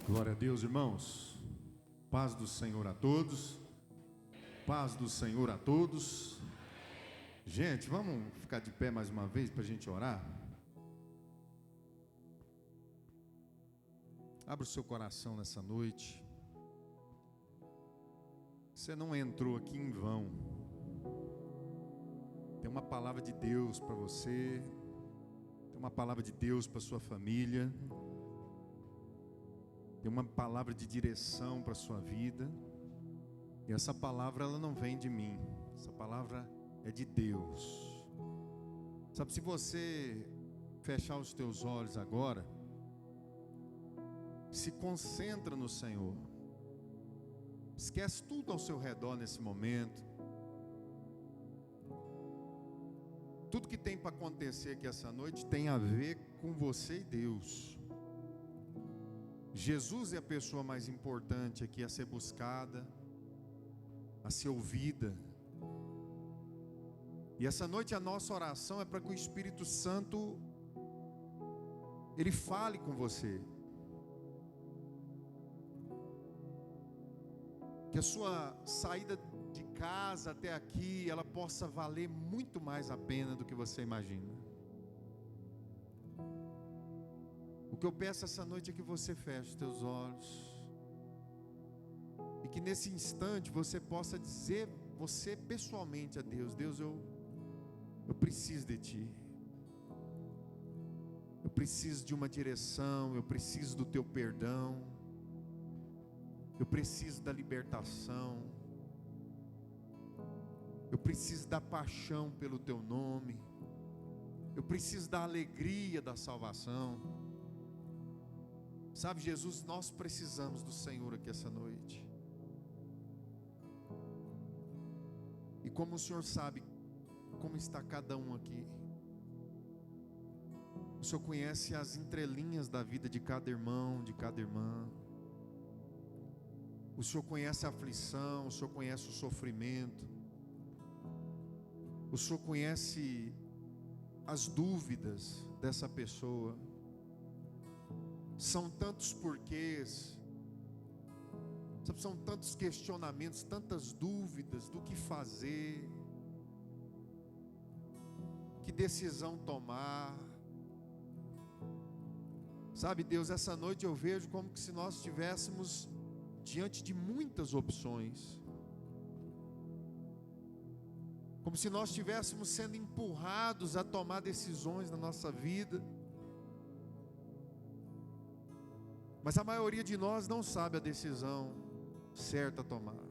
Glória a Deus, irmãos. Paz do Senhor a todos. Paz do Senhor a todos. Gente, vamos ficar de pé mais uma vez para a gente orar? Abra o seu coração nessa noite. Você não entrou aqui em vão. Tem uma palavra de Deus para você. Tem uma palavra de Deus para sua família. Tem uma palavra de direção para a sua vida. E essa palavra, ela não vem de mim. Essa palavra é de Deus. Sabe, se você fechar os teus olhos agora, se concentra no Senhor. Esquece tudo ao seu redor nesse momento. Tudo que tem para acontecer aqui essa noite tem a ver com você e Deus. Jesus é a pessoa mais importante aqui a ser buscada, a ser ouvida. E essa noite a nossa oração é para que o Espírito Santo ele fale com você. Que a sua saída de casa até aqui, ela possa valer muito mais a pena do que você imagina. O que eu peço essa noite é que você feche os teus olhos. E que nesse instante você possa dizer, você pessoalmente a Deus: Deus, eu preciso de Ti. Eu preciso de uma direção, eu preciso do Teu perdão. Eu preciso da libertação. Eu preciso da paixão pelo Teu nome. Eu preciso da alegria da salvação. Sabe, Jesus, nós precisamos do Senhor aqui essa noite. E como o Senhor sabe como está cada um aqui, o Senhor conhece as entrelinhas da vida de cada irmão, de cada irmã. O Senhor conhece a aflição, o Senhor conhece o sofrimento. O Senhor conhece as dúvidas dessa pessoa. São tantos porquês, sabe, são tantos questionamentos, tantas dúvidas do que fazer, que decisão tomar. Sabe, Deus, essa noite eu vejo como que se nós estivéssemos diante de muitas opções, como se nós estivéssemos sendo empurrados a tomar decisões na nossa vida. Mas a maioria de nós não sabe a decisão certa a tomar.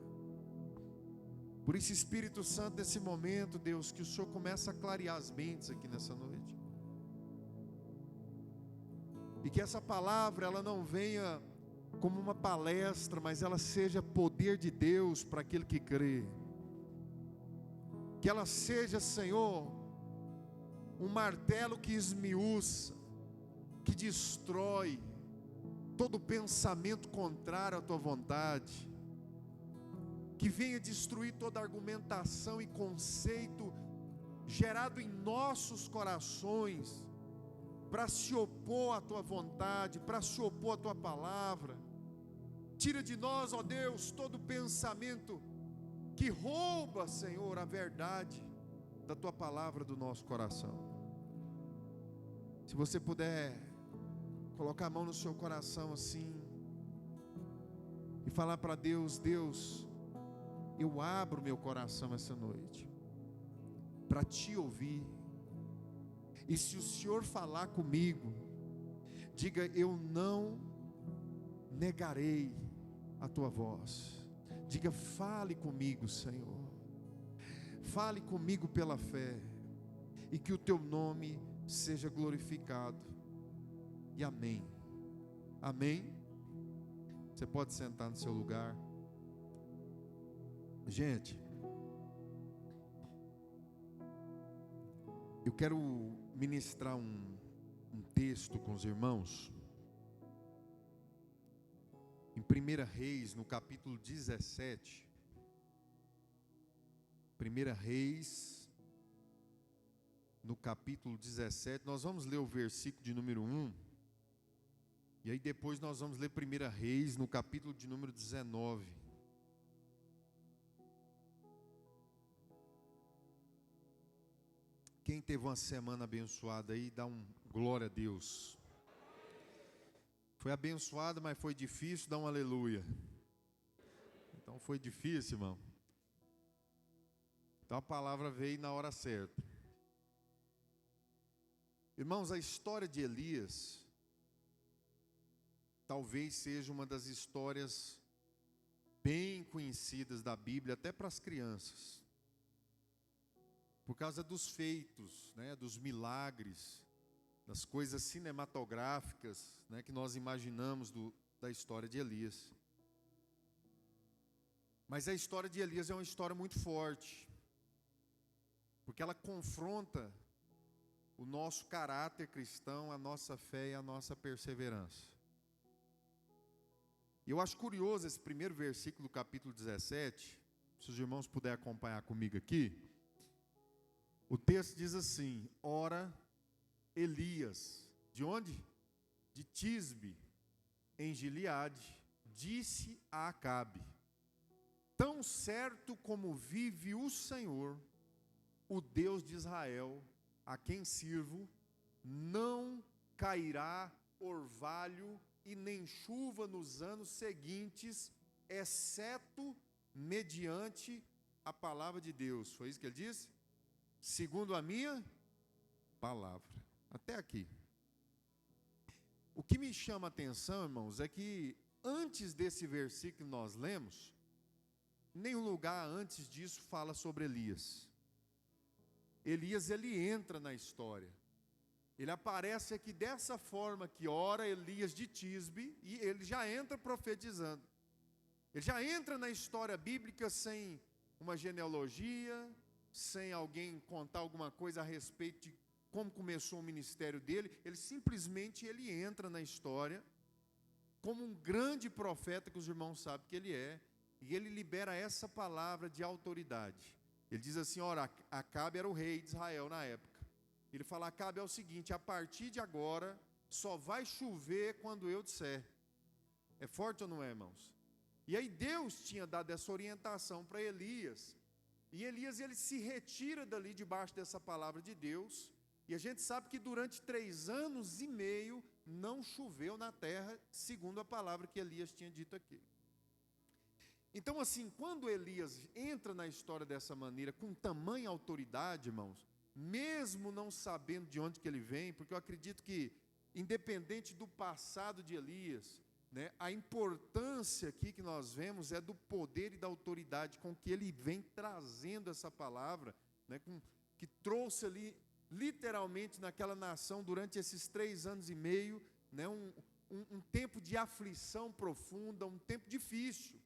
Por isso, Espírito Santo, nesse momento, Deus, que o Senhor comece a clarear as mentes aqui nessa noite. E que essa palavra, ela não venha como uma palestra, mas ela seja poder de Deus para aquele que crê. Que ela seja, Senhor, um martelo que esmiuça, que destrói todo pensamento contrário à Tua vontade, que venha destruir toda argumentação e conceito gerado em nossos corações, para se opor à Tua vontade, para se opor à Tua palavra. Tira de nós, ó Deus, todo pensamento que rouba, Senhor, a verdade da Tua palavra do nosso coração. Se você puder colocar a mão no seu coração assim e falar para Deus: Deus, eu abro meu coração essa noite para Te ouvir. E se o Senhor falar comigo, diga: eu não negarei a Tua voz. Diga: fale comigo, Senhor. Fale comigo pela fé, e que o Teu nome seja glorificado. E amém. Amém. Você pode sentar no seu lugar. Gente, eu quero ministrar um texto com os irmãos em 1 Reis, no capítulo 17. 1 Reis, no capítulo 17. Nós vamos ler o versículo de número 1 E aí depois nós vamos ler 1 Reis, no capítulo de número 19. Quem teve uma semana abençoada aí, dá um glória a Deus. Foi abençoada, mas foi difícil, dá um aleluia. Então foi difícil, irmão. Então a palavra veio na hora certa. Irmãos, a história de Elias talvez seja uma das histórias bem conhecidas da Bíblia, até para as crianças. Por causa dos feitos, né, dos milagres, das coisas cinematográficas, né, que nós imaginamos da história de Elias. Mas a história de Elias é uma história muito forte, porque ela confronta o nosso caráter cristão, a nossa fé e a nossa perseverança. E eu acho curioso esse primeiro versículo do capítulo 17, se os irmãos puderem acompanhar comigo aqui. O texto diz assim: ora, Elias, de onde? De Tisbe, em Gileade, disse a Acabe: tão certo como vive o Senhor, o Deus de Israel, a quem sirvo, não cairá orvalho e nem chuva nos anos seguintes, exceto mediante a palavra de Deus. Foi isso que ele disse? Segundo a minha palavra. Até aqui. O que me chama a atenção, irmãos, é que antes desse versículo que nós lemos, nenhum lugar antes disso fala sobre Elias. Elias, ele entra na história. Ele aparece aqui dessa forma que ora Elias de Tisbe, e ele já entra profetizando. Ele já entra na história bíblica sem uma genealogia, sem alguém contar alguma coisa a respeito de como começou o ministério dele. Ele simplesmente entra na história como um grande profeta que os irmãos sabem que ele é, e ele libera essa palavra de autoridade. Ele diz assim: ora, Acabe era o rei de Israel na época. Ele fala: Acabe, é o seguinte, a partir de agora só vai chover quando eu disser. É forte ou não é, irmãos? E aí Deus tinha dado essa orientação para Elias. E Elias, ele se retira dali debaixo dessa palavra de Deus. E a gente sabe que durante 3 anos e meio não choveu na terra, segundo a palavra que Elias tinha dito aqui. Então assim, quando Elias entra na história dessa maneira, com tamanha autoridade, irmãos, mesmo não sabendo de onde que ele vem, porque eu acredito que, independente do passado de Elias, né, a importância aqui que nós vemos é do poder e da autoridade com que ele vem trazendo essa palavra, né, que trouxe ali, literalmente, naquela nação, durante esses 3 anos e meio, né, um tempo de aflição profunda, um tempo difícil.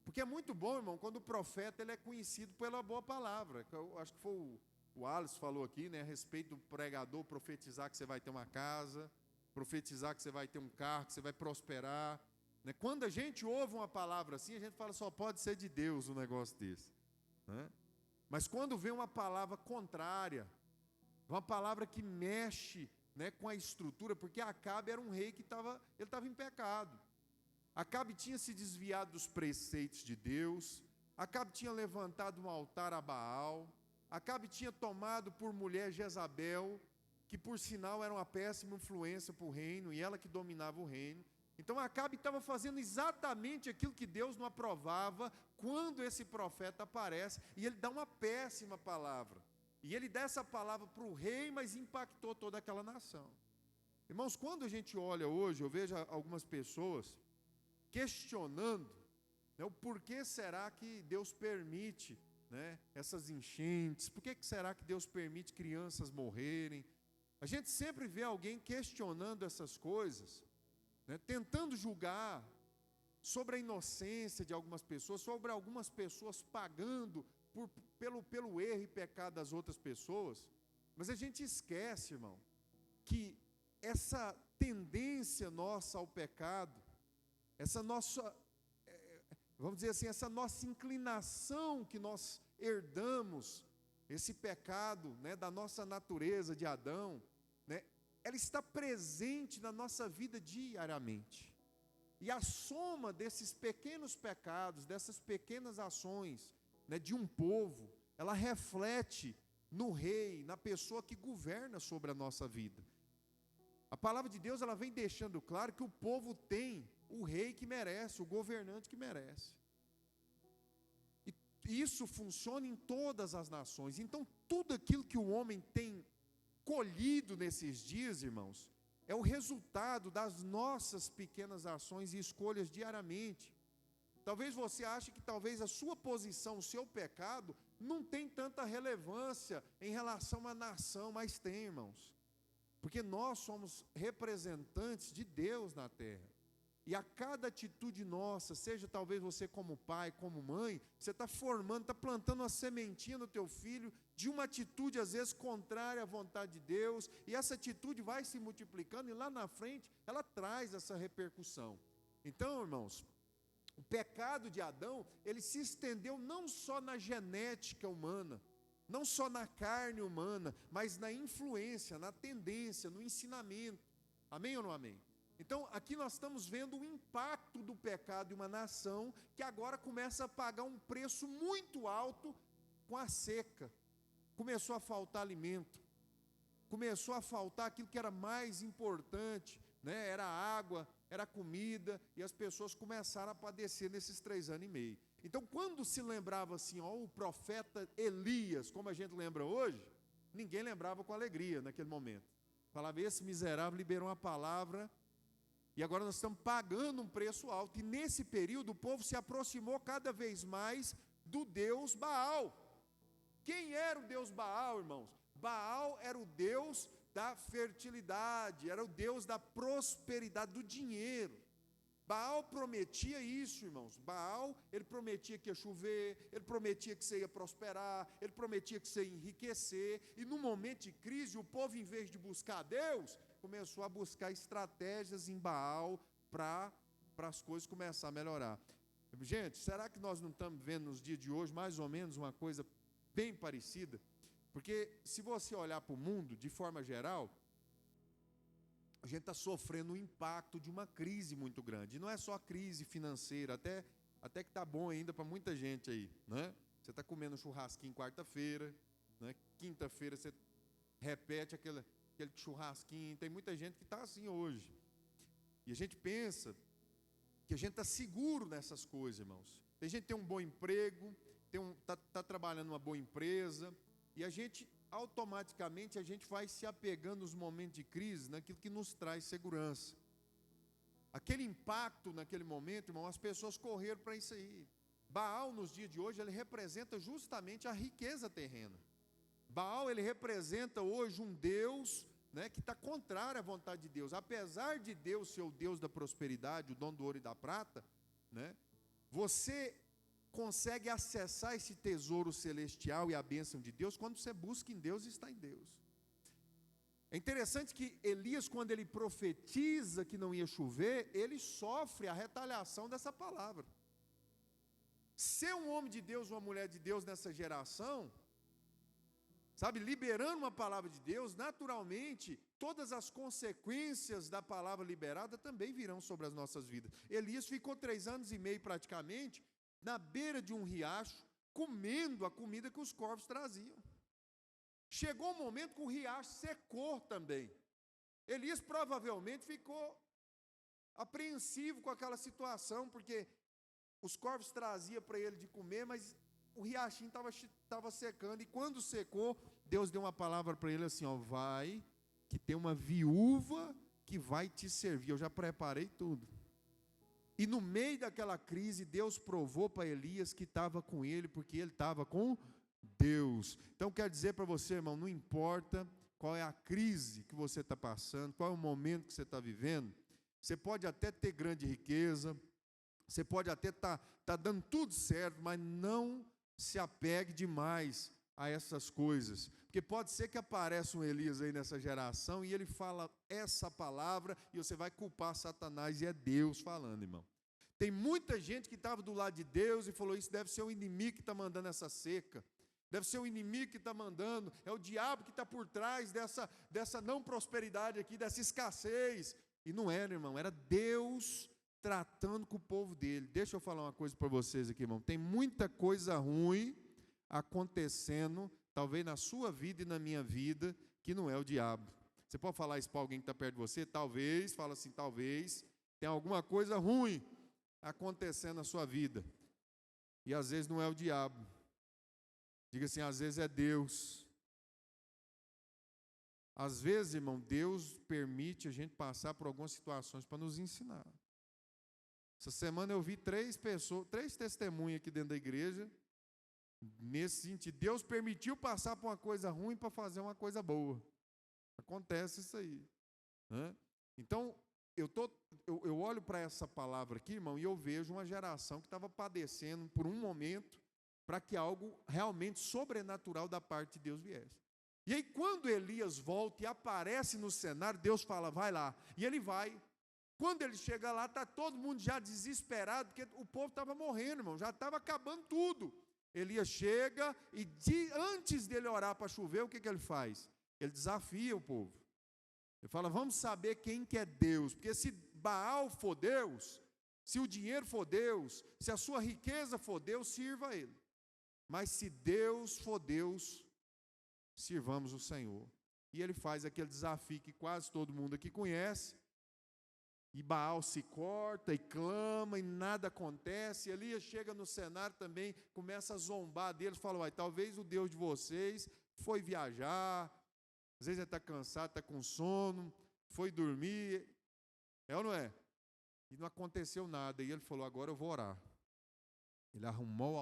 Porque é muito bom, irmão, quando o profeta ele é conhecido pela boa palavra. Eu acho que foi o Alisson falou aqui, né, a respeito do pregador profetizar que você vai ter uma casa, profetizar que você vai ter um carro, que você vai prosperar, né? Quando a gente ouve uma palavra assim, a gente fala: só pode ser de Deus um negócio desse, né? Mas quando vem uma palavra contrária, uma palavra que mexe, né, com a estrutura, porque Acabe era um rei que estava em pecado. Acabe tinha se desviado dos preceitos de Deus, Acabe tinha levantado um altar a Baal, Acabe tinha tomado por mulher Jezabel, que por sinal era uma péssima influência para o reino, e ela que dominava o reino. Então Acabe estava fazendo exatamente aquilo que Deus não aprovava quando esse profeta aparece, e ele dá uma péssima palavra. E ele dá essa palavra para o rei, mas impactou toda aquela nação. Irmãos, quando a gente olha hoje, eu vejo algumas pessoas questionando, né, o porquê será que Deus permite, né, essas enchentes, por que será que Deus permite crianças morrerem? A gente sempre vê alguém questionando essas coisas, né, tentando julgar sobre a inocência de algumas pessoas, sobre algumas pessoas pagando pelo erro e pecado das outras pessoas. Mas a gente esquece, irmão, que essa tendência nossa ao pecado, essa nossa, vamos dizer assim, essa nossa inclinação que nós herdamos, esse pecado, né, da nossa natureza de Adão, né, ela está presente na nossa vida diariamente. E a soma desses pequenos pecados, dessas pequenas ações, né, de um povo, ela reflete no rei, na pessoa que governa sobre a nossa vida. A palavra de Deus, ela vem deixando claro que o povo tem o rei que merece, o governante que merece. E isso funciona em todas as nações. Então, tudo aquilo que o homem tem colhido nesses dias, irmãos, é o resultado das nossas pequenas ações e escolhas diariamente. Talvez você ache que talvez a sua posição, o seu pecado, não tem tanta relevância em relação à nação, mas tem, irmãos. Porque nós somos representantes de Deus na terra. E a cada atitude nossa, seja talvez você como pai, como mãe, você está formando, está plantando uma sementinha no teu filho, de uma atitude às vezes contrária à vontade de Deus, e essa atitude vai se multiplicando, e lá na frente, ela traz essa repercussão. Então, irmãos, o pecado de Adão, ele se estendeu não só na genética humana, não só na carne humana, mas na influência, na tendência, no ensinamento. Amém ou não amém? Então, aqui nós estamos vendo o impacto do pecado de uma nação que agora começa a pagar um preço muito alto com a seca. Começou a faltar alimento, começou a faltar aquilo que era mais importante, né? Era água, era comida, e as pessoas começaram a padecer nesses 3 anos e meio. Então, quando se lembrava assim, ó, o profeta Elias, como a gente lembra hoje, ninguém lembrava com alegria naquele momento. Falava, esse miserável liberou uma palavra, e agora nós estamos pagando um preço alto. E nesse período o povo se aproximou cada vez mais do Deus Baal. Quem era o Deus Baal, irmãos? Baal era o Deus da fertilidade, era o Deus da prosperidade, do dinheiro. Baal prometia isso, irmãos. Baal, ele prometia que ia chover, ele prometia que você ia prosperar, ele prometia que você ia enriquecer. E no momento de crise, o povo, em vez de buscar Deus, começou a buscar estratégias em Baal para as coisas começarem a melhorar. Gente, será que nós não estamos vendo nos dias de hoje mais ou menos uma coisa bem parecida? Porque se você olhar para o mundo, de forma geral, a gente está sofrendo o impacto de uma crise muito grande. E não é só a crise financeira, até que está bom ainda para muita gente aí, né? Você está comendo churrasquinho quarta-feira, né? Quinta-feira você repete aquele churrasquinho. Tem muita gente que está assim hoje. E a gente pensa que a gente está seguro nessas coisas, irmãos. Tem gente que tem um bom emprego, está trabalhando numa boa empresa, e a gente, automaticamente, a gente vai se apegando nos momentos de crise, naquilo que nos traz segurança. Aquele impacto naquele momento, irmão, as pessoas correram para isso aí. Baal, nos dias de hoje, ele representa justamente a riqueza terrena. Baal, ele representa hoje um Deus, né, que está contrário à vontade de Deus. Apesar de Deus ser o Deus da prosperidade, o dono do ouro e da prata, né, você consegue acessar esse tesouro celestial e a bênção de Deus quando você busca em Deus e está em Deus. É interessante que Elias, quando ele profetiza que não ia chover, ele sofre a retaliação dessa palavra. Ser um homem de Deus, uma mulher de Deus nessa geração, sabe, liberando uma palavra de Deus, naturalmente, todas as consequências da palavra liberada também virão sobre as nossas vidas. Elias ficou 3 anos e meio praticamente na beira de um riacho, comendo a comida que os corvos traziam. Chegou um momento que o riacho secou também. Elias provavelmente ficou apreensivo com aquela situação, porque os corvos traziam para ele de comer, mas o riachinho estava secando, e quando secou, Deus deu uma palavra para ele assim, ó, vai, que tem uma viúva que vai te servir, eu já preparei tudo. E no meio daquela crise, Deus provou para Elias que estava com ele, porque ele estava com Deus. Então, quero dizer para você, irmão, não importa qual é a crise que você está passando, qual é o momento que você está vivendo, você pode até ter grande riqueza, você pode até estar dando tudo certo, mas não se apegue demais a essas coisas, porque pode ser que apareça um Elias aí nessa geração e ele fala essa palavra e você vai culpar Satanás, e é Deus falando, irmão. Tem muita gente que estava do lado de Deus e falou, isso deve ser o inimigo que está mandando essa seca, Deve ser o inimigo que está mandando, é o diabo que está por trás dessa não prosperidade aqui, dessa escassez. E não era, irmão, era Deus tratando com o povo dele. Deixa eu falar uma coisa para vocês aqui, irmão. Tem muita coisa ruim acontecendo, talvez na sua vida e na minha vida, que não é o diabo. Você pode falar isso para alguém que está perto de você? Talvez, fala assim, talvez, tem alguma coisa ruim acontecendo na sua vida. E às vezes não é o diabo. Diga assim, às vezes é Deus. Às vezes, irmão, Deus permite a gente passar por algumas situações para nos ensinar. Essa semana eu vi três testemunhas aqui dentro da igreja, nesse sentido. Deus permitiu passar por uma coisa ruim para fazer uma coisa boa. Acontece isso aí, né? Então, eu olho para essa palavra aqui, irmão, e eu vejo uma geração que estava padecendo por um momento para que algo realmente sobrenatural da parte de Deus viesse. E aí, quando Elias volta e aparece no cenário, Deus fala, vai lá. E ele vai. Quando ele chega lá, está todo mundo já desesperado, porque o povo estava morrendo, irmão, já estava acabando tudo. Elias chega e antes dele orar para chover, o que ele faz? Ele desafia o povo. Ele fala, vamos saber quem que é Deus, porque se Baal for Deus, se o dinheiro for Deus, se a sua riqueza for Deus, sirva a ele. Mas se Deus for Deus, sirvamos o Senhor. E ele faz aquele desafio que quase todo mundo aqui conhece, e Baal se corta e clama e nada acontece. Elias chega no cenário também, começa a zombar deles, fala, talvez o Deus de vocês foi viajar, às vezes ele está cansado, está com sono, foi dormir, é ou não é? E não aconteceu nada, e ele falou, agora eu vou orar. Ele arrumou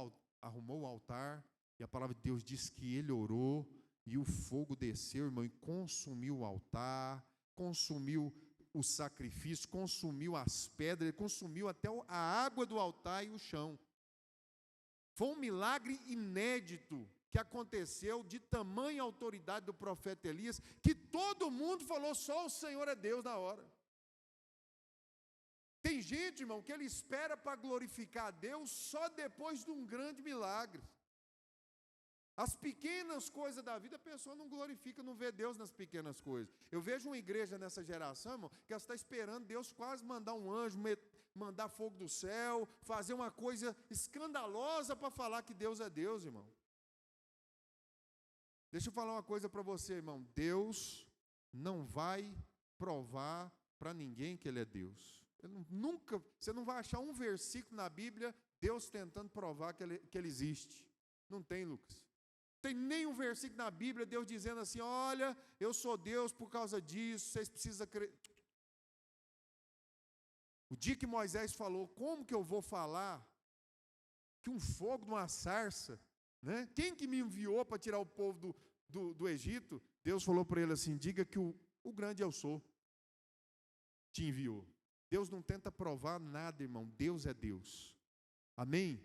o altar, e a palavra de Deus diz que ele orou, e o fogo desceu, irmão, e consumiu o altar, consumiu o sacrifício, consumiu as pedras, consumiu até a água do altar e o chão. Foi um milagre inédito que aconteceu, de tamanha autoridade do profeta Elias, que todo mundo falou, só o Senhor é Deus na hora. Tem gente, irmão, que ele espera para glorificar a Deus só depois de um grande milagre. As pequenas coisas da vida, a pessoa não glorifica, não vê Deus nas pequenas coisas. Eu vejo uma igreja nessa geração, irmão, que ela está esperando Deus quase mandar um anjo, mandar fogo do céu, fazer uma coisa escandalosa para falar que Deus é Deus, irmão. Deixa eu falar uma coisa para você, irmão. Deus não vai provar para ninguém que Ele é Deus. Você não vai achar um versículo na Bíblia, Deus tentando provar que ele existe. Não tem, Lucas. Não tem nenhum versículo na Bíblia, Deus dizendo assim, olha, eu sou Deus por causa disso, vocês precisam crer. O dia que Moisés falou, como que eu vou falar que um fogo de uma sarça, né? Quem que me enviou para tirar o povo do Egito? Deus falou para ele assim, diga que o grande eu sou te enviou. Deus não tenta provar nada, irmão, Deus é Deus. Amém?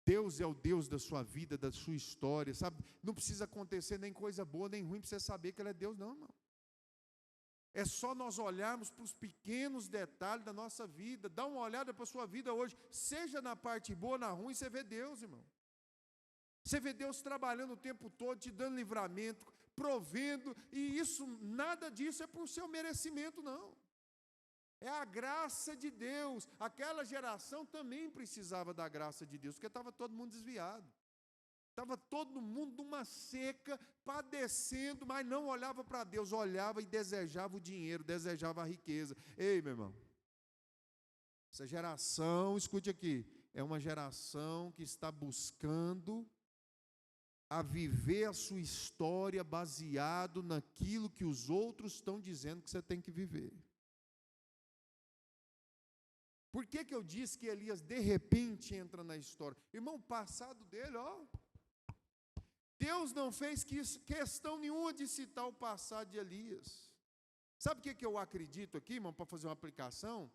Deus é o Deus da sua vida, da sua história, sabe? Não precisa acontecer nem coisa boa, nem ruim, para você saber que Ele é Deus, não, irmão. É só nós olharmos para os pequenos detalhes da nossa vida. Dá uma olhada para a sua vida hoje, seja na parte boa ou na ruim, você vê Deus, irmão. Você vê Deus trabalhando o tempo todo, te dando livramento, provendo, e isso, nada disso é por seu merecimento, não. É a graça de Deus. Aquela geração também precisava da graça de Deus, porque estava todo mundo desviado. Estava todo mundo numa seca, padecendo, mas não olhava para Deus, olhava e desejava o dinheiro, desejava a riqueza. Ei, meu irmão, essa geração, escute aqui, é uma geração que está buscando a viver a sua história baseado naquilo que os outros estão dizendo que você tem que viver. Por que eu disse que Elias de repente entra na história? Irmão, o passado dele, Deus não fez questão nenhuma de citar o passado de Elias. Sabe o que eu acredito aqui, irmão, para fazer uma aplicação?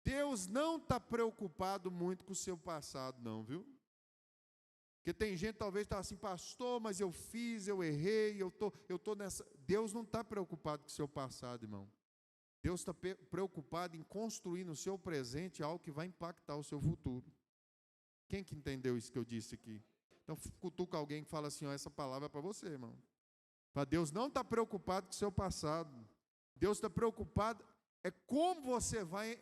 Deus não está preocupado muito com o seu passado, não, viu? Porque tem gente talvez está assim, pastor, mas eu fiz, eu errei, eu tô nessa. Deus não está preocupado com o seu passado, irmão. Deus está preocupado em construir no seu presente algo que vai impactar o seu futuro. Quem que entendeu isso que eu disse aqui? Então, cutuca alguém que fala assim, ó, essa palavra é para você, irmão. Para Deus não está preocupado com o seu passado. Deus está preocupado é como você vai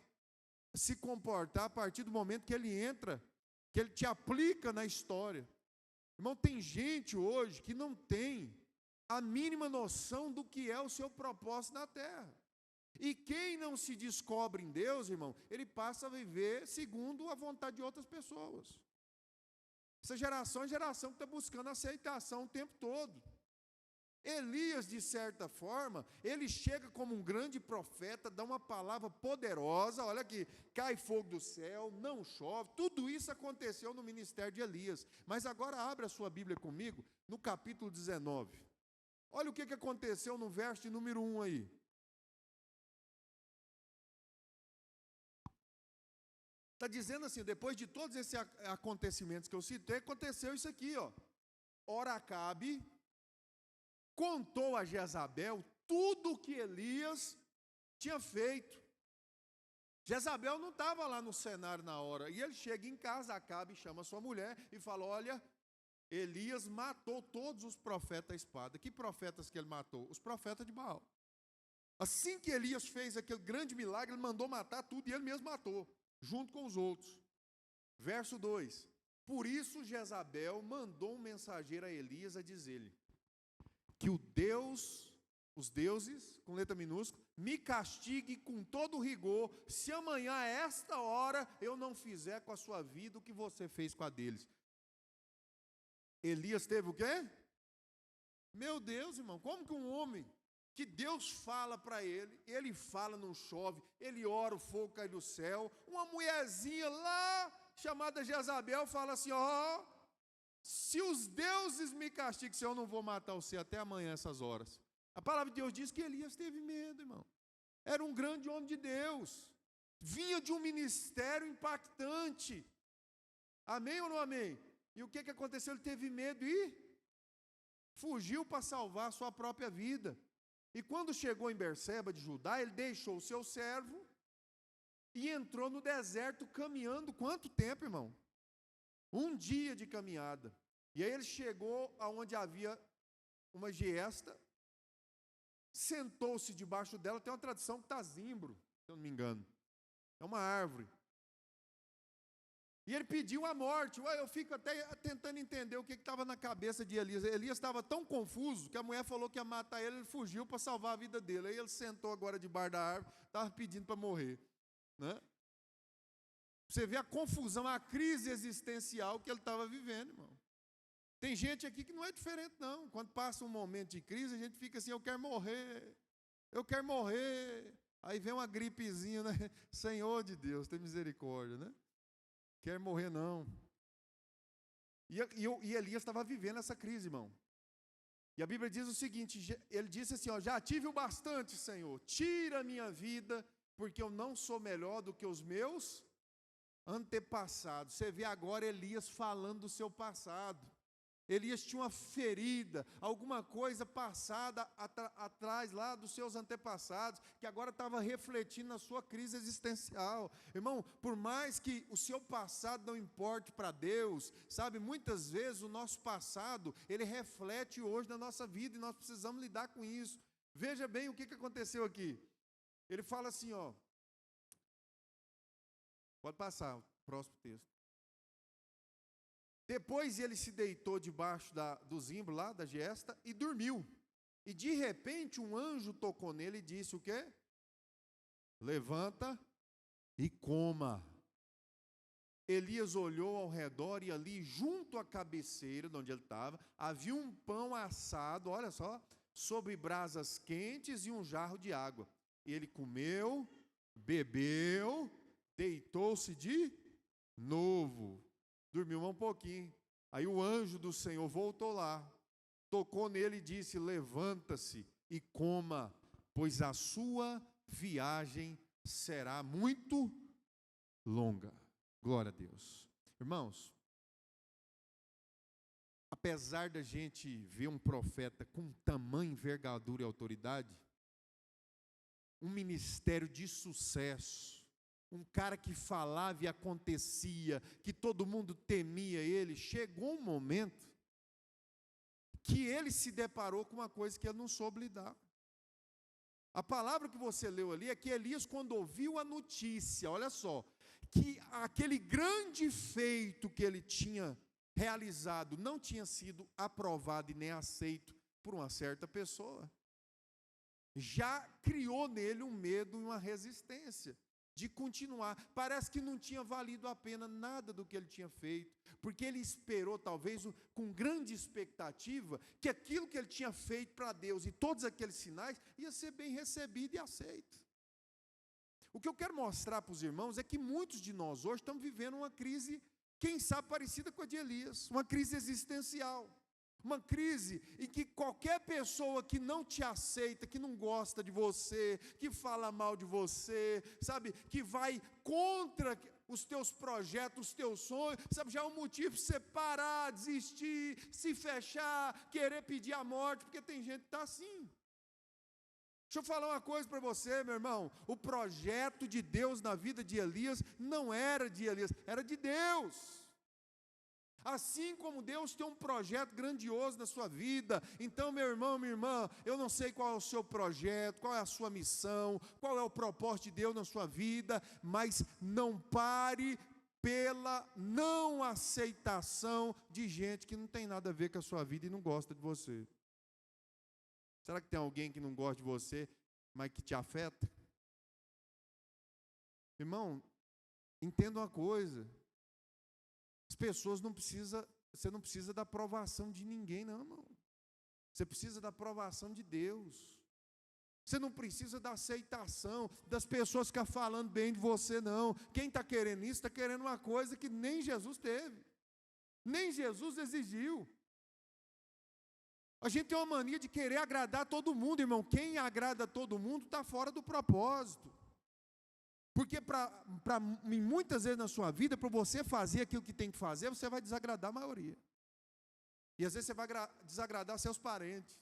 se comportar a partir do momento que Ele entra, que Ele te aplica na história. Irmão, tem gente hoje que não tem a mínima noção do que é o seu propósito na terra. E quem não se descobre em Deus, irmão, ele passa a viver segundo a vontade de outras pessoas. Essa geração é a geração que está buscando aceitação o tempo todo. Elias, de certa forma, ele chega como um grande profeta, dá uma palavra poderosa, olha aqui, cai fogo do céu, não chove, tudo isso aconteceu no ministério de Elias. Mas agora abre a sua Bíblia comigo, no capítulo 19. Olha o que aconteceu no verso de número 1 aí. Está dizendo assim, depois de todos esses acontecimentos que eu citei, aconteceu isso aqui, ó. Ora, Acabe contou a Jezabel tudo o que Elias tinha feito. Jezabel não estava lá no cenário na hora. E ele chega em casa, Acabe chama sua mulher e fala, olha, Elias matou todos os profetas à espada. Que profetas que ele matou? Os profetas de Baal. Assim que Elias fez aquele grande milagre, ele mandou matar tudo e ele mesmo matou, junto com os outros. Verso 2. Por isso Jezabel mandou um mensageiro a Elias a dizer-lhe, que os deuses, com letra minúscula, me castigue com todo rigor, se amanhã a esta hora eu não fizer com a sua vida o que você fez com a deles. Elias teve o quê? Meu Deus, irmão, como que um homem que Deus fala para ele fala, não chove, ele ora, o fogo cai do céu, uma mulherzinha lá, chamada Jezabel, fala assim, ó, se os deuses me castigam, se eu não vou matar você até amanhã essas horas. A palavra de Deus diz que Elias teve medo, irmão. Era um grande homem de Deus. Vinha de um ministério impactante. Amém ou não amém? E o que aconteceu? Ele teve medo e fugiu para salvar a sua própria vida. E quando chegou em Berseba de Judá, ele deixou o seu servo e entrou no deserto caminhando. Quanto tempo, irmão? Um dia de caminhada. E aí ele chegou aonde havia uma giesta, sentou-se debaixo dela, tem uma tradição que está zimbro, se eu não me engano. É uma árvore. E ele pediu a morte. Eu fico até tentando entender o que estava na cabeça de Elias. Elias estava tão confuso que a mulher falou que ia matar ele, ele fugiu para salvar a vida dele. Aí ele sentou agora debaixo da árvore, estava pedindo para morrer. Né? Você vê a confusão, a crise existencial que ele estava vivendo, irmão. Tem gente aqui que não é diferente, não. Quando passa um momento de crise, a gente fica assim, eu quero morrer. Aí vem uma gripezinha, né? Senhor de Deus, tem misericórdia, né? Quer morrer, não. E Elias estava vivendo essa crise, irmão. E a Bíblia diz o seguinte, ele disse assim, ó, já tive o bastante, Senhor, tira a minha vida, porque eu não sou melhor do que os meus antepassados. Você vê agora Elias falando do seu passado. Elias tinha uma ferida, alguma coisa passada atrás lá dos seus antepassados, que agora estava refletindo na sua crise existencial. Irmão, por mais que o seu passado não importe para Deus, sabe, muitas vezes o nosso passado, ele reflete hoje na nossa vida e nós precisamos lidar com isso. Veja bem o que aconteceu aqui. Ele fala assim, ó, pode passar o próximo texto. Depois ele se deitou debaixo do zimbro lá, da giesta, e dormiu. E de repente um anjo tocou nele e disse o quê? Levanta e coma. Elias olhou ao redor e ali, junto à cabeceira de onde ele estava, havia um pão assado, olha só, sobre brasas quentes e um jarro de água. E ele comeu, bebeu, deitou-se de novo. Dormiu um pouquinho. Aí o anjo do Senhor voltou lá, tocou nele e disse, levanta-se e coma, pois a sua viagem será muito longa. Glória a Deus. Irmãos, apesar da gente ver um profeta com tamanha envergadura e autoridade, um ministério de sucesso, um cara que falava e acontecia, que todo mundo temia ele, chegou um momento que ele se deparou com uma coisa que ele não soube lidar. A palavra que você leu ali é que Elias, quando ouviu a notícia, olha só, que aquele grande feito que ele tinha realizado não tinha sido aprovado e nem aceito por uma certa pessoa, já criou nele um medo e uma resistência de continuar. Parece que não tinha valido a pena nada do que ele tinha feito, porque ele esperou, talvez, com grande expectativa, que aquilo que ele tinha feito para Deus e todos aqueles sinais ia ser bem recebido e aceito. O que eu quero mostrar para os irmãos é que muitos de nós hoje estamos vivendo uma crise, quem sabe parecida com a de Elias, uma crise existencial. Uma crise em que qualquer pessoa que não te aceita, que não gosta de você, que fala mal de você, sabe, que vai contra os teus projetos, os teus sonhos, sabe, já é um motivo para você parar, desistir, se fechar, querer pedir a morte, porque tem gente que está assim. Deixa eu falar uma coisa para você, meu irmão, o projeto de Deus na vida de Elias não era de Elias, era de Deus. Assim como Deus tem um projeto grandioso na sua vida, então, meu irmão, minha irmã, eu não sei qual é o seu projeto, qual é a sua missão, qual é o propósito de Deus na sua vida, mas não pare pela não aceitação de gente que não tem nada a ver com a sua vida e não gosta de você. Será que tem alguém que não gosta de você, mas que te afeta? Irmão, entenda uma coisa. As pessoas você não precisa da aprovação de ninguém, não, irmão. Você precisa da aprovação de Deus. Você não precisa da aceitação das pessoas ficar falando bem de você, não. Quem está querendo isso, está querendo uma coisa que nem Jesus teve. Nem Jesus exigiu. A gente tem uma mania de querer agradar todo mundo, irmão. Quem agrada todo mundo está fora do propósito. Porque muitas vezes na sua vida, para você fazer aquilo que tem que fazer, você vai desagradar a maioria. E às vezes você vai desagradar seus parentes.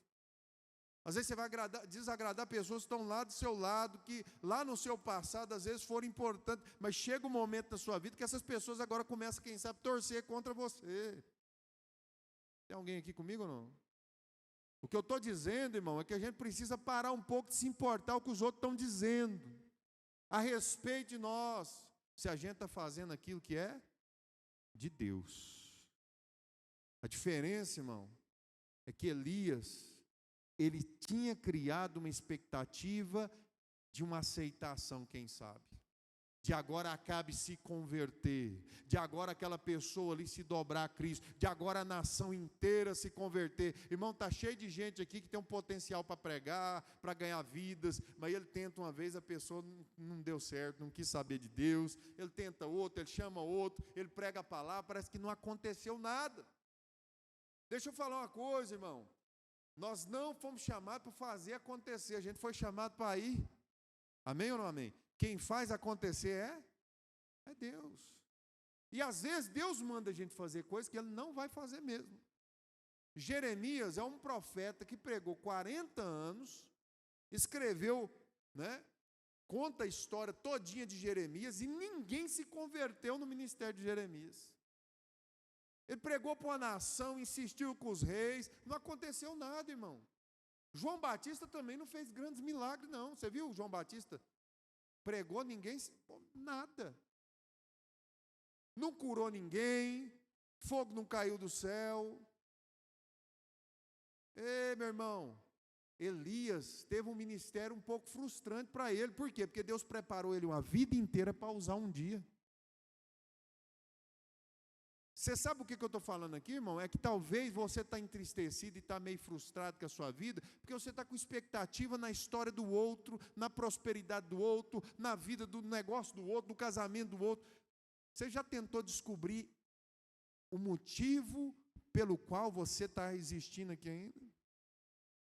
Às vezes você vai desagradar pessoas que estão lá do seu lado, que lá no seu passado às vezes foram importantes, mas chega um momento da sua vida que essas pessoas agora começam, quem sabe, a torcer contra você. Tem alguém aqui comigo ou não? O que eu estou dizendo, irmão, é que a gente precisa parar um pouco de se importar com o que os outros estão dizendo a respeito de nós, se a gente está fazendo aquilo que é de Deus. A diferença, irmão, é que Elias, ele tinha criado uma expectativa de uma aceitação, quem sabe, de agora Acabe se converter, de agora aquela pessoa ali se dobrar a Cristo, de agora a nação inteira se converter. Irmão, está cheio de gente aqui que tem um potencial para pregar, para ganhar vidas, mas ele tenta uma vez, a pessoa não deu certo, não quis saber de Deus, ele tenta outro, ele chama outro, ele prega a palavra, parece que não aconteceu nada. Deixa eu falar uma coisa, irmão, nós não fomos chamados para fazer acontecer, a gente foi chamado para ir. Amém ou não amém? Quem faz acontecer é Deus. E às vezes Deus manda a gente fazer coisas que Ele não vai fazer mesmo. Jeremias é um profeta que pregou 40 anos, escreveu, conta a história todinha de Jeremias e ninguém se converteu no ministério de Jeremias. Ele pregou para uma nação, insistiu com os reis, não aconteceu nada, irmão. João Batista também não fez grandes milagres, não. Você viu João Batista? Pregou, ninguém, nada. Não curou ninguém, fogo não caiu do céu. Ei, meu irmão, Elias teve um ministério um pouco frustrante para ele. Por quê? Porque Deus preparou ele uma vida inteira para usar um dia. Você sabe o que eu estou falando aqui, irmão? É que talvez você está entristecido e está meio frustrado com a sua vida, porque você está com expectativa na história do outro, na prosperidade do outro, na vida do negócio do outro, no casamento do outro. Você já tentou descobrir o motivo pelo qual você está existindo aqui ainda?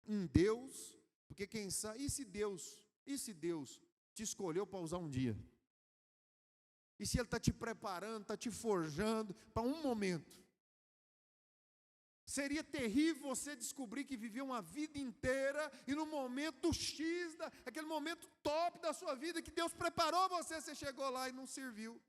Em Deus? Porque quem sabe, e se Deus te escolheu para usar um dia? E se Ele está te preparando, está te forjando para um momento? Seria terrível você descobrir que viveu uma vida inteira e no momento X, aquele momento top da sua vida que Deus preparou você, você chegou lá e não serviu.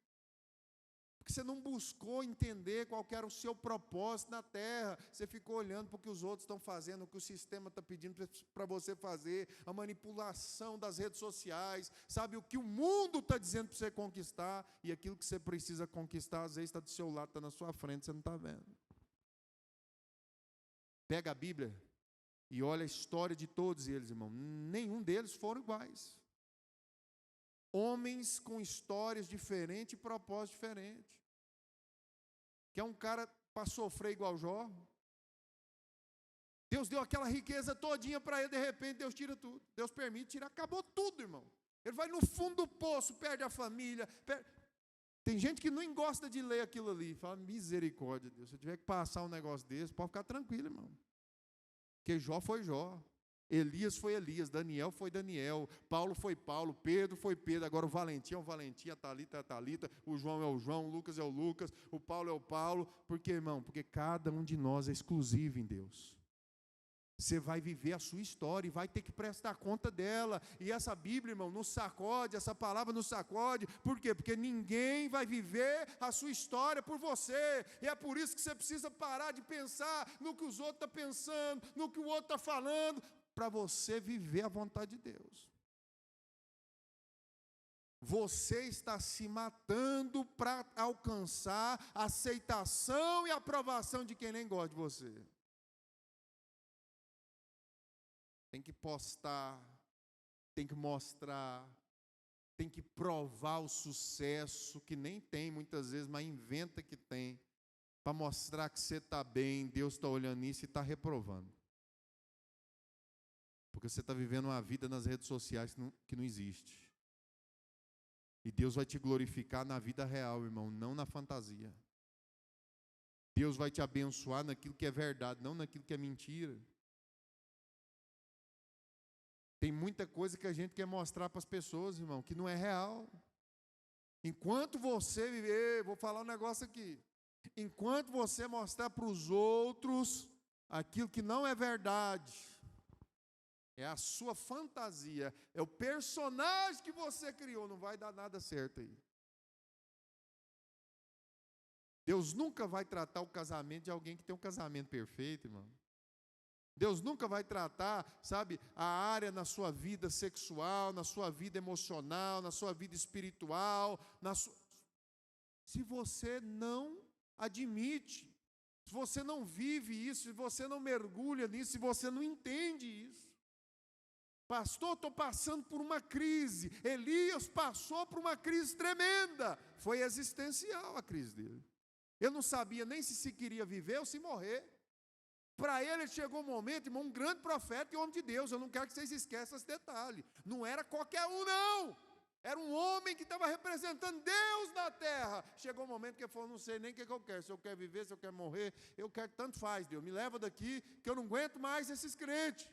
Porque você não buscou entender qual era o seu propósito na terra. Você ficou olhando para o que os outros estão fazendo, o que o sistema está pedindo para você fazer, a manipulação das redes sociais, sabe, o que o mundo está dizendo para você conquistar, e aquilo que você precisa conquistar, às vezes está do seu lado, está na sua frente, você não está vendo. Pega a Bíblia e olha a história de todos eles, irmão. Nenhum deles foram iguais. Homens com histórias diferentes e propósitos diferentes. Quer um cara para sofrer igual Jó? Deus deu aquela riqueza todinha para ele, de repente Deus tira tudo. Deus permite tirar, acabou tudo, irmão. Ele vai no fundo do poço, perde a família. Tem gente que nem gosta de ler aquilo ali. Fala, misericórdia, Deus. Se eu tiver que passar um negócio desse, pode ficar tranquilo, irmão. Porque Jó foi Jó. Elias foi Elias, Daniel foi Daniel, Paulo foi Paulo, Pedro foi Pedro, agora o Valentim é o Valentim, a Talita é a Talita, o João é o João, o Lucas é o Lucas, o Paulo é o Paulo. Por quê, irmão? Porque cada um de nós é exclusivo em Deus. Você vai viver a sua história e vai ter que prestar conta dela. E essa Bíblia, irmão, nos sacode, essa palavra nos sacode. Por quê? Porque ninguém vai viver a sua história por você. E é por isso que você precisa parar de pensar no que os outros estão pensando, no que o outro está falando, para você viver a vontade de Deus. Você está se matando para alcançar a aceitação e aprovação de quem nem gosta de você. Tem que postar, tem que mostrar, tem que provar o sucesso, que nem tem muitas vezes, mas inventa que tem, para mostrar que você está bem, Deus está olhando isso e está reprovando. Porque você está vivendo uma vida nas redes sociais que não existe. E Deus vai te glorificar na vida real, irmão, não na fantasia. Deus vai te abençoar naquilo que é verdade, não naquilo que é mentira. Tem muita coisa que a gente quer mostrar para as pessoas, irmão, que não é real. Enquanto você viver, vou falar um negócio aqui. Enquanto você mostrar para os outros aquilo que não é verdade, é a sua fantasia, é o personagem que você criou, não vai dar nada certo aí. Deus nunca vai tratar o casamento de alguém que tem um casamento perfeito, irmão. Deus nunca vai tratar, sabe, a área na sua vida sexual, na sua vida emocional, na sua vida espiritual, se você não admite, se você não vive isso, se você não mergulha nisso, se você não entende isso. Pastor, estou passando por uma crise. Elias passou por uma crise tremenda. Foi existencial a crise dele. Eu não sabia nem se queria viver ou se morrer. Para ele chegou um momento, irmão, um grande profeta e homem de Deus. Eu não quero que vocês esqueçam esse detalhe. Não era qualquer um, não. Era um homem que estava representando Deus na terra. Chegou um momento que ele falou, não sei nem o que eu quero. Se eu quero viver, se eu quero morrer, eu quero, tanto faz, Deus. Me leva daqui, que eu não aguento mais esses crentes.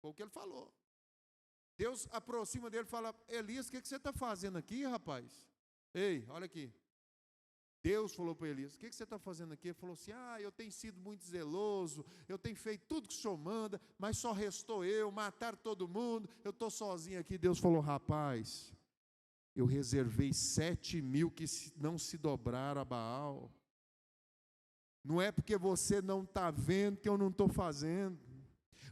Foi o que ele falou. Deus aproxima dele e fala, Elias, o que você está fazendo aqui, rapaz? Ei, olha aqui. Deus falou para Elias, o que você está fazendo aqui? Ele falou assim, eu tenho sido muito zeloso, eu tenho feito tudo que o senhor manda, mas só restou eu, mataram todo mundo, eu estou sozinho aqui. Deus falou, rapaz, eu reservei 7.000 que não se dobraram a Baal. Não é porque você não está vendo que eu não estou fazendo.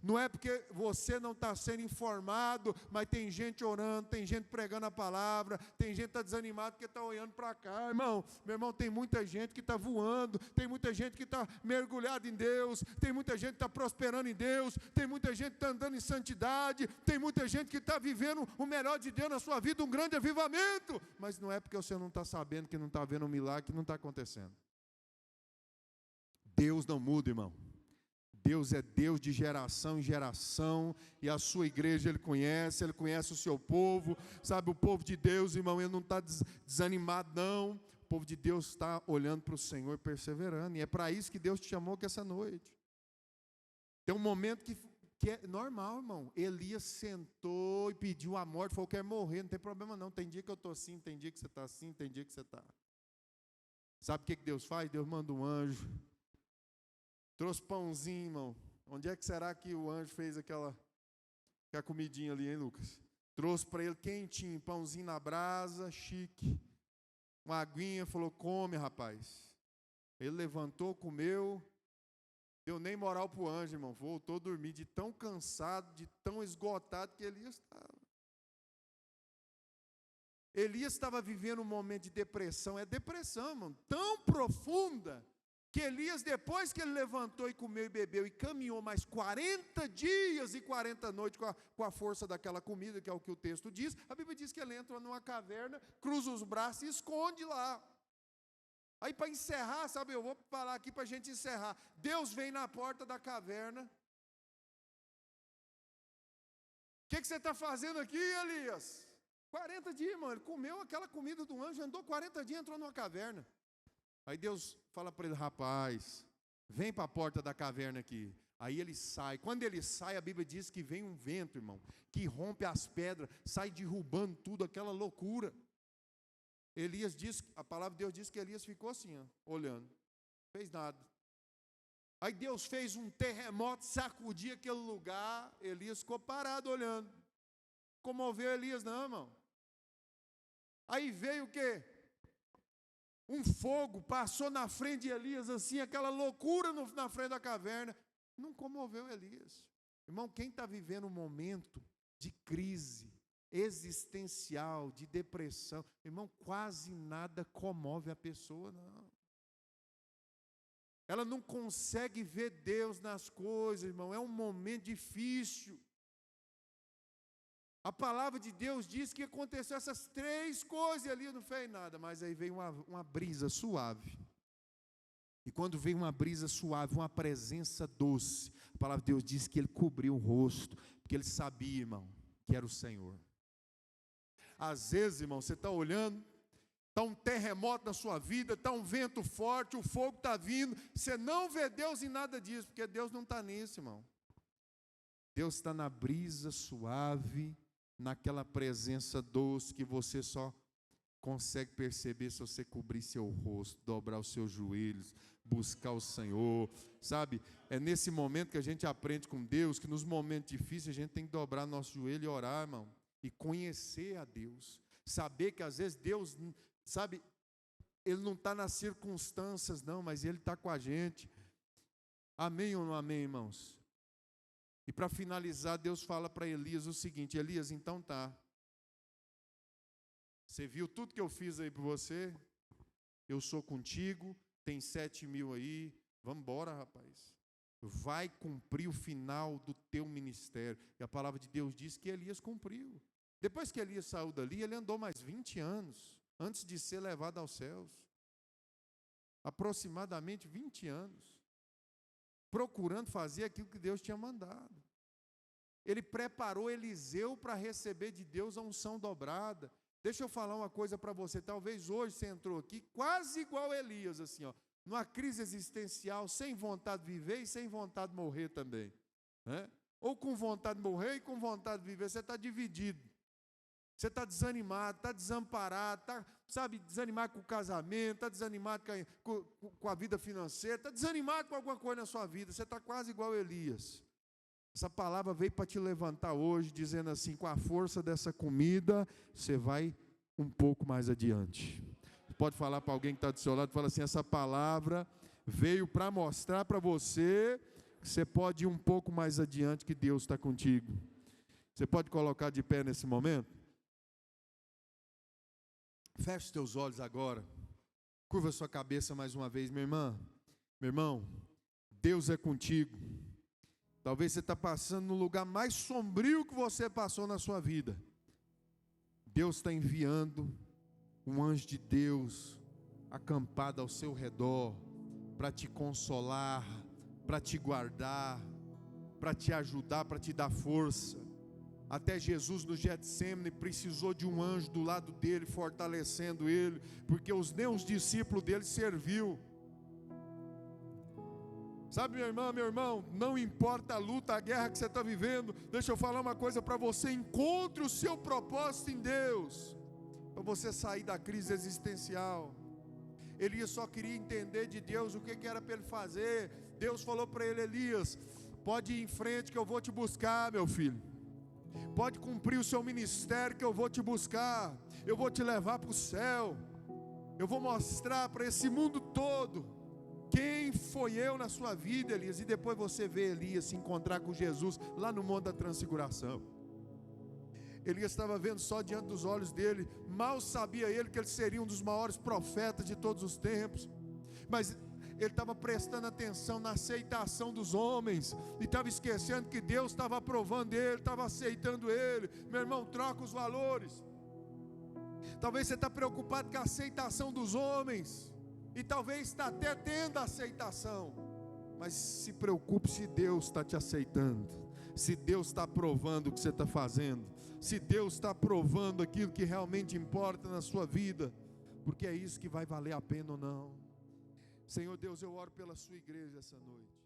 Não é porque você não está sendo informado, mas tem gente orando, tem gente pregando a palavra, tem gente que está desanimado porque está olhando para cá, irmão. Meu irmão, tem muita gente que está voando, tem muita gente que está mergulhada em Deus, tem muita gente que está prosperando em Deus, tem muita gente que está andando em santidade, tem muita gente que está vivendo o melhor de Deus na sua vida, um grande avivamento. Mas não é porque você não está sabendo, que não está vendo um milagre, que não está acontecendo. Deus não muda, irmão. Deus é Deus de geração em geração, e a sua igreja Ele conhece o seu povo, sabe, o povo de Deus, irmão, Ele não está desanimado não, o povo de Deus está olhando para o Senhor e perseverando, e é para isso que Deus te chamou aqui essa noite. Tem um momento que é normal, irmão. Elias sentou e pediu a morte, falou, quero morrer, não tem problema não, tem dia que eu estou assim, tem dia que você está assim, tem dia que você está. Sabe o que Deus faz? Deus manda um anjo, Trouxe pãozinho, irmão. Onde é que será que o anjo fez aquela comidinha ali, hein, Lucas? Trouxe para ele quentinho, pãozinho na brasa, chique. Uma aguinha, falou, come, rapaz. Ele levantou, comeu. Deu nem moral para o anjo, irmão. Voltou a dormir de tão cansado, de tão esgotado que Elias estava. Elias estava vivendo um momento de depressão. É depressão, irmão, tão profunda, que Elias, depois que ele levantou e comeu e bebeu, e caminhou mais 40 dias e 40 noites com a força daquela comida, que é o que o texto diz, a Bíblia diz que ele entra numa caverna, cruza os braços e esconde lá. Aí para encerrar, sabe, eu vou falar aqui para a gente encerrar. Deus vem na porta da caverna. O que você está fazendo aqui, Elias? 40 dias, irmão, ele comeu aquela comida do anjo, andou 40 dias, entrou numa caverna. Aí Deus fala para ele, rapaz, vem para a porta da caverna aqui. Aí ele sai. Quando ele sai, a Bíblia diz que vem um vento, irmão, que rompe as pedras, sai derrubando tudo, aquela loucura. Elias diz, a palavra de Deus diz que Elias ficou assim, ó, olhando, fez nada. Aí Deus fez um terremoto, sacudiu aquele lugar, Elias ficou parado olhando. Comoveu Elias, não, irmão. Aí veio o quê? Um fogo passou na frente de Elias, assim, aquela loucura na frente da caverna. Não comoveu Elias. Irmão, quem está vivendo um momento de crise existencial, de depressão, irmão, quase nada comove a pessoa, não. Ela não consegue ver Deus nas coisas, irmão, é um momento difícil. A palavra de Deus diz que aconteceu essas 3 coisas e ali não fez nada, mas aí veio uma brisa suave. E quando veio uma brisa suave, uma presença doce, a palavra de Deus diz que ele cobriu o rosto, porque ele sabia, irmão, que era o Senhor. Às vezes, irmão, você está olhando, está um terremoto na sua vida, está um vento forte, o fogo está vindo, você não vê Deus em nada disso, porque Deus não está nisso, irmão. Deus está na brisa suave, naquela presença doce que você só consegue perceber se você cobrir seu rosto, dobrar os seus joelhos, buscar o Senhor, sabe? É nesse momento que a gente aprende com Deus, que nos momentos difíceis a gente tem que dobrar nosso joelho e orar, irmão, e conhecer a Deus, saber que às vezes Deus, sabe, Ele não está nas circunstâncias não, mas Ele está com a gente. Amém ou não amém, irmãos? E para finalizar, Deus fala para Elias o seguinte, Elias, então tá, você viu tudo que eu fiz aí por você? Eu sou contigo, tem 7.000 aí, vamos embora, rapaz. Vai cumprir o final do teu ministério. E a palavra de Deus diz que Elias cumpriu. Depois que Elias saiu dali, ele andou mais 20 anos, antes de ser levado aos céus. Aproximadamente 20 anos. Procurando fazer aquilo que Deus tinha mandado. Ele preparou Eliseu para receber de Deus a unção dobrada. Deixa eu falar uma coisa para você, talvez hoje você entrou aqui quase igual a Elias, assim, ó, numa crise existencial, sem vontade de viver e sem vontade de morrer também, né? Ou com vontade de morrer e com vontade de viver, você está dividido, você está desanimado, está desamparado, está, sabe, desanimado com o casamento, está desanimado com a vida financeira, está desanimado com alguma coisa na sua vida, você está quase igual a Elias. Essa palavra veio para te levantar hoje, dizendo assim, com a força dessa comida, você vai um pouco mais adiante. Pode falar para alguém que está do seu lado, fala assim, essa palavra veio para mostrar para você que você pode ir um pouco mais adiante, que Deus está contigo. Você pode colocar de pé nesse momento? Feche os teus olhos agora, curva sua cabeça mais uma vez, minha irmã, meu irmão, Deus é contigo. Talvez você está passando no lugar mais sombrio que você passou na sua vida. Deus está enviando um anjo de Deus acampado ao seu redor para te consolar, para te guardar, para te ajudar, para te dar força. Até Jesus no Getsêmani precisou de um anjo do lado dele, fortalecendo ele, porque nem os discípulos dele serviu. Sabe, minha irmã, meu irmão, não importa a luta, a guerra que você está vivendo, deixa eu falar uma coisa para você, encontre o seu propósito em Deus, para você sair da crise existencial. Elias só queria entender de Deus o que era para ele fazer, Deus falou para ele: Elias, pode ir em frente que eu vou te buscar, meu filho. Pode cumprir o seu ministério que eu vou te buscar. Eu vou te levar para o céu. Eu vou mostrar para esse mundo todo quem foi eu na sua vida, Elias. E depois você vê Elias se encontrar com Jesus lá no Monte da Transfiguração. Elias estava vendo só diante dos olhos dele. Mal sabia ele que ele seria um dos maiores profetas de todos os tempos. Mas ele estava prestando atenção na aceitação dos homens, e estava esquecendo que Deus estava aprovando ele, estava aceitando ele. Meu irmão, troca os valores. Talvez você está preocupado com a aceitação dos homens, e talvez está até tendo a aceitação, mas se preocupe se Deus está te aceitando, se Deus está aprovando o que você está fazendo, se Deus está aprovando aquilo que realmente importa na sua vida, porque é isso que vai valer a pena ou não. Senhor Deus, eu oro pela sua igreja essa noite.